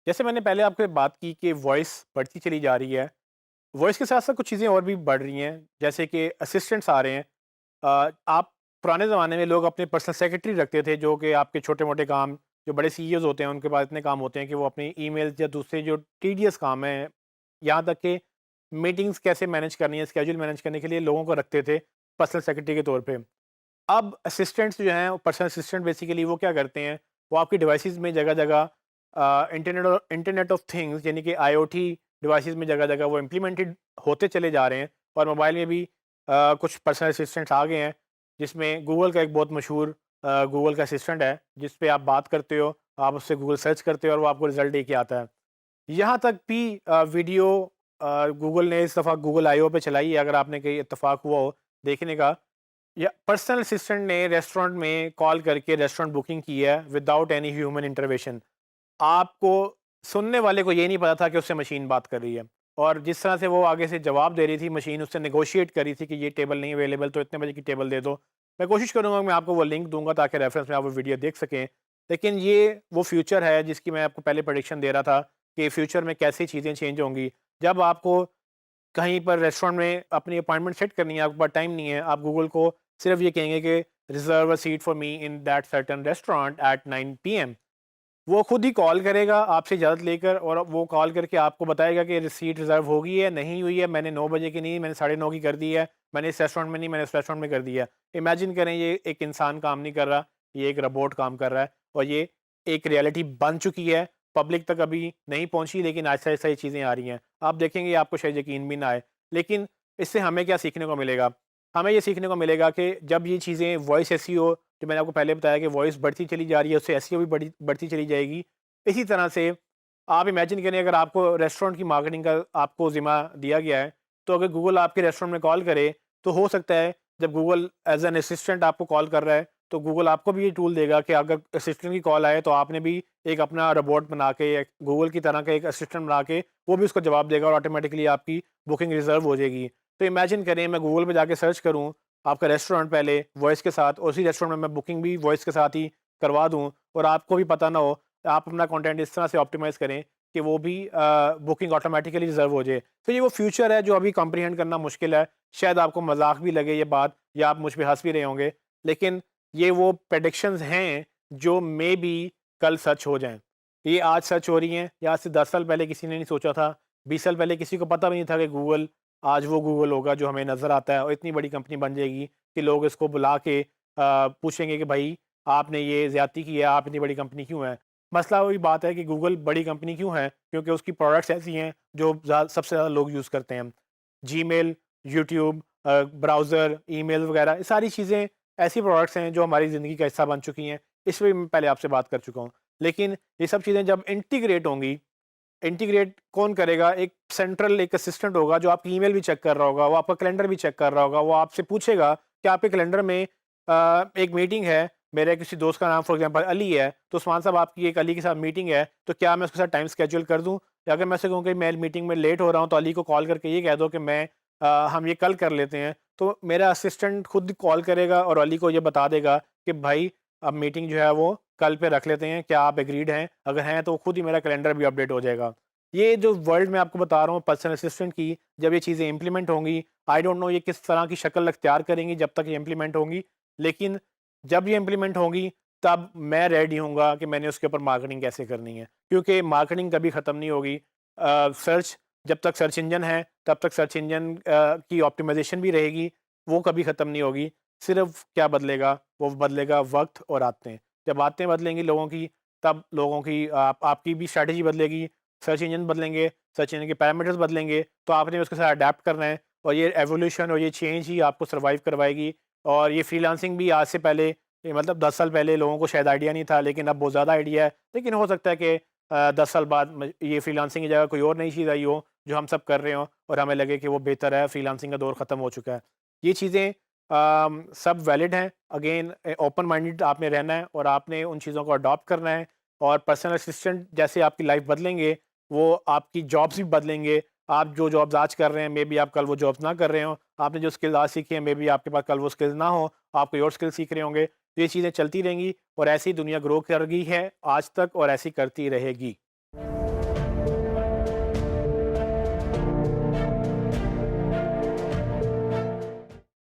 जैसे मैंने पहले आपसे बात की कि वॉइस बढ़ती चली जा रही है। वॉइस के साथ-साथ कुछ चीज़ें और भी बढ़ रही हैं, जैसे कि असिस्टेंट्स आ रहे हैं। आप पुराने ज़माने में लोग अपने पर्सनल सेक्रेटरी रखते थे, जो कि आपके छोटे-मोटे काम, जो बड़े सीईओज़ होते हैं, उनके पास इतने काम होते हैं कि वो अपनी ईमेल्स या दूसरे जो टीडियस काम हैं, यहाँ तक कि मीटिंग्स कैसे मैनेज करनी है, स्केड्यूल मैनेज करने के लिए लोगों को रखते थे, पर्सनल सेक्रेटरी के तौर पे। अब असिस्टेंट्स जो हैं, पर्सनल असिस्टेंट बेसिकली वो क्या करते हैं, वो आपकी डिवाइसेज़ में जगह-जगह इंटरनेट ऑफ थिंग्स यानी कि आईओटी डिवाइसेज़ में जगह-जगह वो इम्प्लीमेंटेड होते चले जा रहे हैं और मोबाइल में भी कुछ पर्सनल असिस्टेंट्स आ गए हैं, जिसमें गूगल का एक बहुत मशहूर गूगल का असिस्टेंट है, जिस पे आप बात करते हो, आप उससे गूगल सर्च करते हो और वो आपको रिज़ल्ट दे के आता है। यहाँ तक भी वीडियो गूगल ने इस दफ़ा गूगल आईओ पे चलाई है, अगर आपने कहीं इत्तेफ़ाक हुआ हो देखने का, या पर्सनल असिस्टेंट ने रेस्टोरेंट में कॉल करके रेस्टोरेंट बुकिंग की है विदाउट एनी ह्यूमन इंटरवेंशन। आपको सुनने वाले को ये नहीं पता था कि उससे मशीन बात कर रही है, और जिस तरह से वो आगे से जवाब दे रही थी, मशीन उससे नेगोशिएट कर रही थी कि ये टेबल नहीं अवेलेबल तो इतने बजे की टेबल दे दो। मैं कोशिश करूँगा, मैं आपको वो लिंक दूँगा ताकि रेफरेंस में आप वो वीडियो देख सकें। लेकिन ये वो फ्यूचर है जिसकी मैं आपको पहले प्रेडिक्शन दे रहा था कि फ्यूचर में कैसी चीज़ें चेंज होंगी। जब आपको कहीं पर रेस्टोरेंट में अपनी अपॉइंटमेंट सेट करनी है, आपके पास टाइम नहीं है, आप गूगल को सिर्फ ये कहेंगे कि reserve a seat for me in that certain restaurant eight 9 PM. वो खुद ही कॉल करेगा आपसे इजाज़त लेकर, और वो कॉल करके आपको बताएगा कि सीट रिज़र्व हो गई है, नहीं हुई है, मैंने 9 बजे की नहीं, मैंने साढ़े 9 की कर दी है, मैंने इस रेस्टोरेंट में नहीं, मैंने इस रेस्टोरेंट में कर दी है। इमेजिन करें, ये एक इंसान काम नहीं कर रहा, ये एक रोबोट काम कर रहा है, और ये एक रियलिटी बन चुकी है। पब्लिक तक अभी नहीं पहुँची, लेकिन आहिस्ता-आहिस्ता ये चीज़ें आ रही हैं। आप देखेंगे, आपको शायद यकीन भी ना आए। लेकिन इससे हमें क्या सीखने को मिलेगा? हमें ये सीखने को मिलेगा कि जब ये चीज़ें वॉइस एसईओ, जो मैंने आपको पहले बताया कि वॉइस बढ़ती चली जा रही है, उससे एसईओ भी बढ़ती चली जाएगी। इसी तरह से आप इमेजिन करें, अगर आपको रेस्टोरेंट की मार्केटिंग का आपको ज़िम्मा दिया गया है, तो अगर गूगल आपके रेस्टोरेंट में कॉल करे, तो हो सकता है जब गूगल एज़ एन असिस्टेंट आपको कॉल कर रहा है, तो गूगल आपको भी ये टूल देगा कि अगर असिस्टेंट की कॉल आए, तो आपने भी एक अपना रोबोट बना के, एक गूगल की तरह का एक असिस्टेंट बना के, वो भी उसको जवाब देगा और ऑटोमेटिकली आपकी बुकिंग रिज़र्व हो जाएगी। तो इमेजिन करें, मैं गूगल पे जाके सर्च करूँ आपका रेस्टोरेंट पहले वॉइस के साथ, और उसी रेस्टोरेंट में मैं बुकिंग भी वॉइस के साथ ही करवा दूँ, और आपको भी पता ना हो। आप अपना कंटेंट इस तरह से ऑप्टिमाइज़ करें कि वो भी बुकिंग ऑटोमेटिकली रिज़र्व हो जाए। तो ये वो फ्यूचर है जो अभी कॉम्प्रिहेंड करना मुश्किल है। शायद आपको मज़ाक भी लगे ये बात, या आप मुझ पे हँस भी रहे होंगे, लेकिन ये वो प्रेडिक्शंस हैं जो मेबी कल सच हो जाएँ। ये आज सच हो रही हैं, या आज से 10 साल पहले किसी ने नहीं सोचा था, 20 साल पहले किसी को पता भी नहीं था कि गूगल आज वो गूगल होगा जो हमें नज़र आता है, और इतनी बड़ी कंपनी बन जाएगी कि लोग इसको बुला के पूछेंगे कि भाई, आपने ये ज़्यादती की है, आप इतनी बड़ी कंपनी क्यों हैं? मसला वही बात है कि गूगल बड़ी कंपनी क्यों है? क्योंकि उसकी प्रोडक्ट्स ऐसी हैं जो सबसे ज़्यादा लोग यूज़ करते हैं। जीमेल, यूट्यूब, ब्राउज़र, ईमेल वगैरह, ये सारी चीज़ें ऐसी प्रोडक्ट्स हैं जो हमारी ज़िंदगी का हिस्सा बन चुकी हैं। इस पे मैं पहले आपसे बात कर चुका हूँ। लेकिन ये सब चीज़ें जब इंटीग्रेट होंगी, इंटीग्रेट कौन करेगा? एक सेंट्रल एक असिस्टेंट होगा जो आपकी ईमेल भी चेक कर रहा होगा, वो आपका कैलेंडर भी चेक कर रहा होगा। वो आपसे पूछेगा कि आपके कैलेंडर में एक मीटिंग है, मेरे किसी दोस्त का नाम फॉर एग्ज़ाम्पल अली है, तो उस्मान साहब आपकी एक अली के साथ मीटिंग है, तो क्या मैं उसके साथ टाइम शेड्यूल कर दूँ? या अगर मैं उससे कहूँ कि मैं मीटिंग में लेट हो रहा हूँ, तो अली को कॉल करके ये कह दो कि हम ये कल कर लेते हैं। तो मेरा असिस्टेंट खुद कॉल करेगा और अली को ये बता देगा कि भाई, अब मीटिंग जो है वो कल पे रख लेते हैं, क्या आप एग्रीड हैं? अगर हैं तो खुद ही मेरा कैलेंडर भी अपडेट हो जाएगा। ये जो वर्ल्ड मैं आपको बता रहा हूँ पर्सनल असिस्टेंट की, जब ये चीज़ें इम्प्लीमेंट होंगी, आई डोंट नो ये किस तरह की शक्ल अख्तियार करेंगी जब तक ये इम्प्लीमेंट होंगी। लेकिन जब ये इम्प्लीमेंट होंगी, तब मैं रेडी होऊँगा कि मैंने उसके ऊपर मार्केटिंग कैसे करनी है। क्योंकि मार्केटिंग कभी ख़त्म नहीं होगी। सर्च, जब तक सर्च इंजन है, तब तक सर्च इंजन की ऑप्टिमाइज़ेशन भी रहेगी, वो कभी ख़त्म नहीं होगी। सिर्फ़ क्या बदलेगा, वो बदलेगा वक़्त और आदतें। जब आदतें बदलेंगी लोगों की, तब लोगों की आपकी भी स्ट्रैटेजी बदलेगी, सर्च इंजन बदलेंगे, सर्च इंजन के पैरामीटर्स बदलेंगे, तो आपने उसके साथ अडैप्ट करना है, और ये एवोल्यूशन और ये चेंज ही आपको सर्वाइव करवाएगी। और ये फ्रीलांसिंग भी आज से पहले, ये मतलब 10 साल पहले लोगों को शायद आइडिया नहीं था, लेकिन अब बहुत ज़्यादा आइडिया है। लेकिन हो सकता है कि 10 साल बाद ये फ्रीलांसिंग की जगह कोई और नई चीज़ आई हो, जो हम सब कर रहे हों, और हमें लगे कि वो बेहतर है, फ्रीलांसिंग का दौर ख़त्म हो चुका है। ये चीज़ें सब वैलिड हैं। अगेन ओपन माइंडेड आपने रहना है, और आपने उन चीज़ों को अडॉप्ट करना है। और पर्सनल असिस्टेंट जैसे आपकी लाइफ बदलेंगे, वो आपकी जॉब्स भी बदलेंगे। आप जो जॉब्स आज कर रहे हैं, मे बी आप कल वो जॉब्स ना कर रहे हों। आपने जो स्किल आज सीखी है, मे बी आपके पास कल वो स्किल्स ना हो, आप कोई और स्किल सीख रहे होंगे। तो ये चीज़ें चलती रहेंगी, और ऐसी दुनिया ग्रो कर रही है आज तक, और ऐसी करती रहेगी।